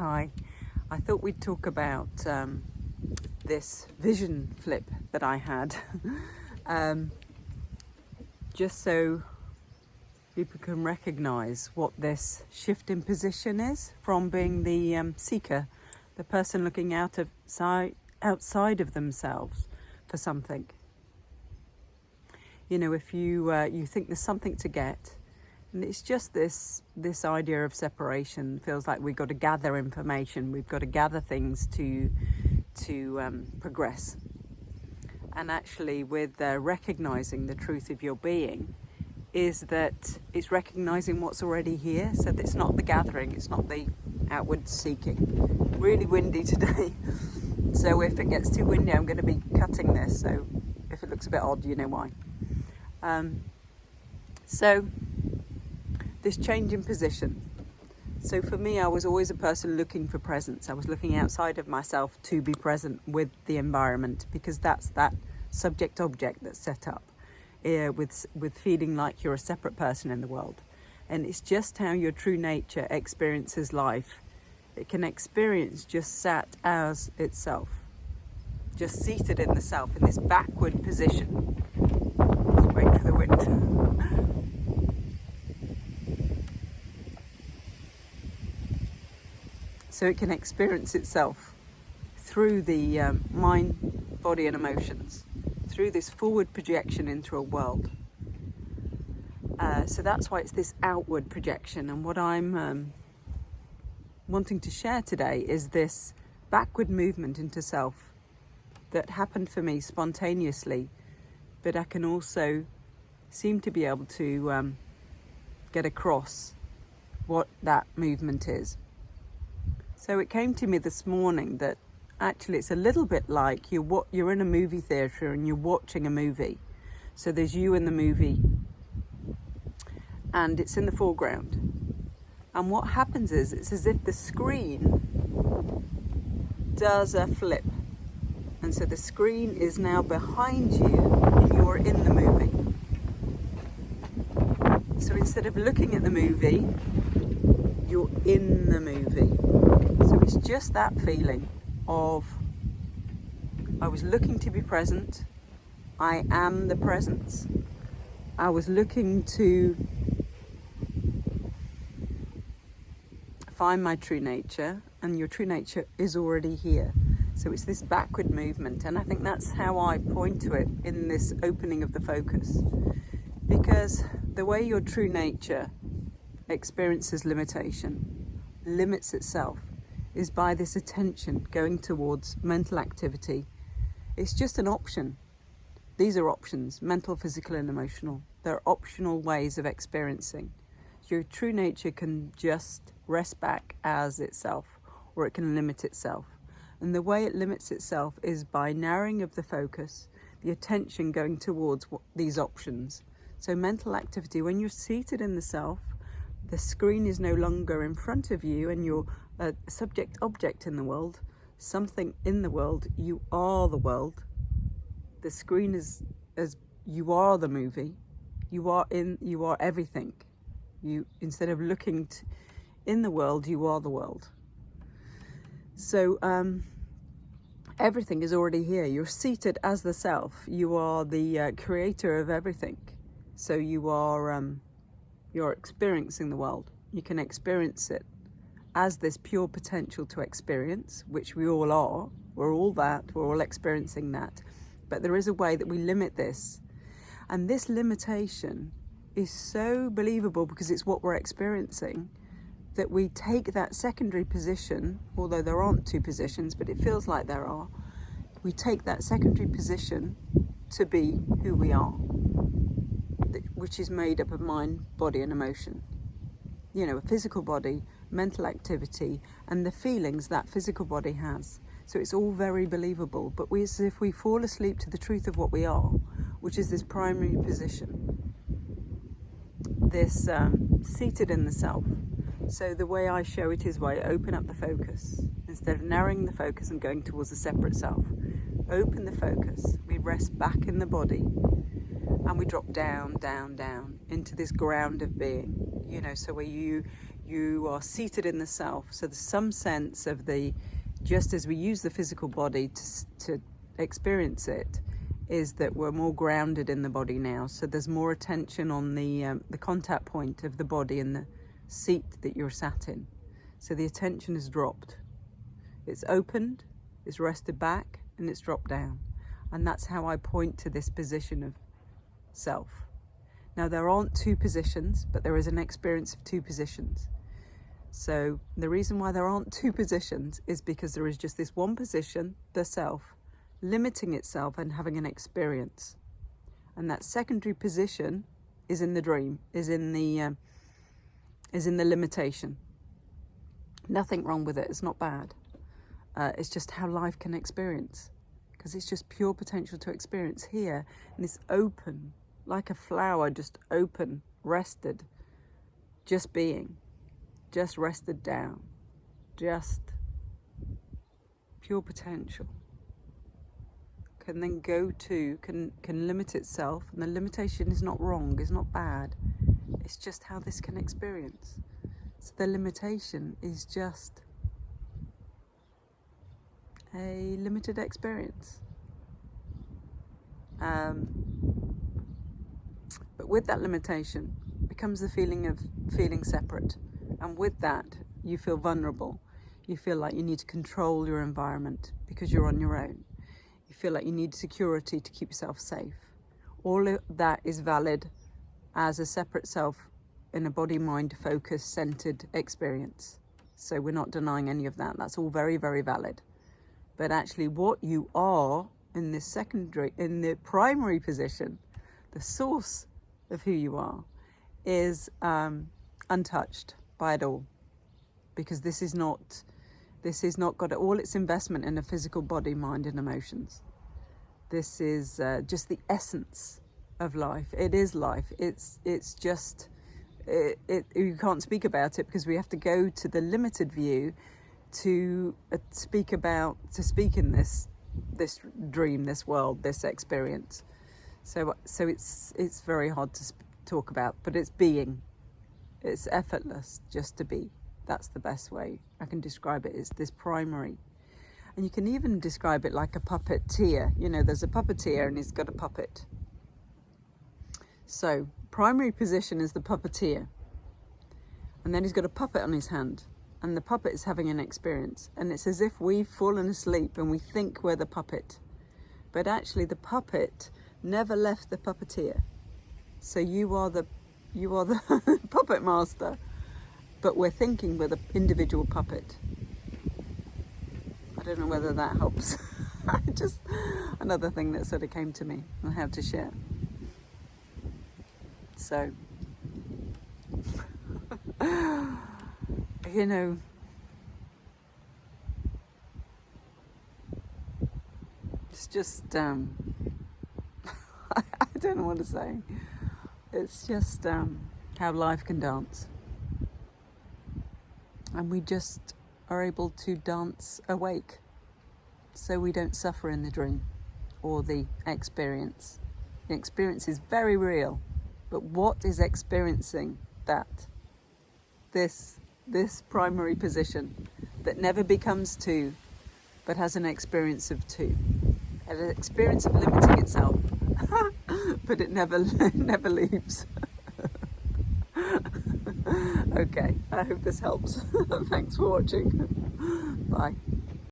Hi, I thought we'd talk about this vision flip that I had, just so people can recognize what this shift in position is from being the seeker, the person looking outside of themselves for something. You know, if you think there's something to get, and it's just this idea of separation. Feels like we've got to gather information, we've got to gather things to progress. And actually, with recognizing the truth of your being, is that it's recognizing what's already here. So that it's not the gathering, it's not the outward seeking. Really windy today, so if it gets too windy, I'm going to be cutting this. So if it looks a bit odd, you know why. So this change in position. So for me, I was always a person looking for presence. I was looking outside of myself to be present with the environment, because that's that subject-object that's set up with feeling like you're a separate person in the world. And it's just how your true nature experiences life. It can experience just sat as itself, just seated in the self, in this backward position. Let's wait for the wind. So it can experience itself through the mind, body and emotions, through this forward projection into a world. So that's why it's this outward projection. And what I'm wanting to share today is this backward movement into self that happened for me spontaneously, but I can also seem to be able to get across what that movement is. So it came to me this morning that actually it's a little bit like you're in a movie theatre and you're watching a movie. So there's you in the movie and it's in the foreground. And what happens is it's as if the screen does a flip. And so the screen is now behind you and you're in the movie. So instead of looking at the movie, you're in the movie. So it's just that feeling of, I was looking to be present, I am the presence. I was looking to find my true nature, and your true nature is already here. So it's this backward movement, and I think that's how I point to it in this opening of the focus. Because the way your true nature experiences limitation, limits itself, is by this attention going towards mental activity. It's just an option. These are options, mental, physical and emotional. They're optional ways of experiencing. Your true nature can just rest back as itself, or it can limit itself. And the way it limits itself is by narrowing of the focus, the attention going towards these options. So mental activity, when you're seated in the self, the screen is no longer in front of you and you're a subject object in the world, something in the world. You are the world. The screen is as you are the movie. You are everything. You, instead of looking in the world, you are the world. So everything is already here. You're seated as the self. You are the creator of everything. So you're experiencing the world. You can experience it as this pure potential to experience, which we all are. We're all that. We're all experiencing that. But there is a way that we limit this. And this limitation is so believable because it's what we're experiencing, that we take that secondary position, although there aren't two positions, but it feels like there are. We take that secondary position to be who we are, which is made up of mind, body and emotion. You know, a physical body, mental activity, and the feelings that physical body has. So it's all very believable, but as if we fall asleep to the truth of what we are, which is this primary position, this seated in the self. So the way I show it is by open up the focus. Instead of narrowing the focus and going towards a separate self, open the focus. We rest back in the body and we drop down, down, down into this ground of being. You know, so where You are seated in the self. So there's some sense of just as we use the physical body to experience it, is that we're more grounded in the body now. So there's more attention on the contact point of the body and the seat that you're sat in. So the attention is dropped. It's opened, it's rested back, and it's dropped down. And that's how I point to this position of self. Now, there aren't two positions, but there is an experience of two positions. So the reason why there aren't two positions is because there is just this one position, the self, limiting itself and having an experience. And that secondary position is in the dream, is in the limitation. Nothing wrong with it. It's not bad. It's just how life can experience, because it's just pure potential to experience here in this open, like a flower, just open, rested, just being, just rested down, just pure potential. Can then can limit itself, and the limitation is not wrong, is not bad. It's just how this can experience. So the limitation is just a limited experience. But with that limitation becomes the feeling of feeling separate. And with that, you feel vulnerable. You feel like you need to control your environment because you're on your own. You feel like you need security to keep yourself safe. All of that is valid as a separate self in a body, mind, focus, centered experience. So we're not denying any of that. That's all very, very valid. But actually what you are in this in the primary position, the source of who you are, is untouched by it all. Because this is not got all its investment in a physical body, mind and emotions. This is just the essence of life. It is life. It's just, you can't speak about it because we have to go to the limited view to speak in this dream, this world, this experience. So it's very hard to talk about, but it's being. It's effortless just to be. That's the best way I can describe it, is this primary. And you can even describe it like a puppeteer. You know, there's a puppeteer and he's got a puppet. So primary position is the puppeteer. And then he's got a puppet on his hand. And the puppet is having an experience. And it's as if we've fallen asleep and we think we're the puppet. But actually the puppet never left the puppeteer. So you are the puppet master. But we're thinking we're the individual puppet. I don't know whether that helps. Just another thing that sort of came to me and how to share. So, you know, it's just, I don't know what to say. It's just how life can dance. And we just are able to dance awake, so we don't suffer in the dream or the experience. The experience is very real, but what is experiencing that? This primary position that never becomes two, but has an experience of two, an experience of limiting itself, but it never leaves. Okay, I hope this helps. Thanks for watching. Bye.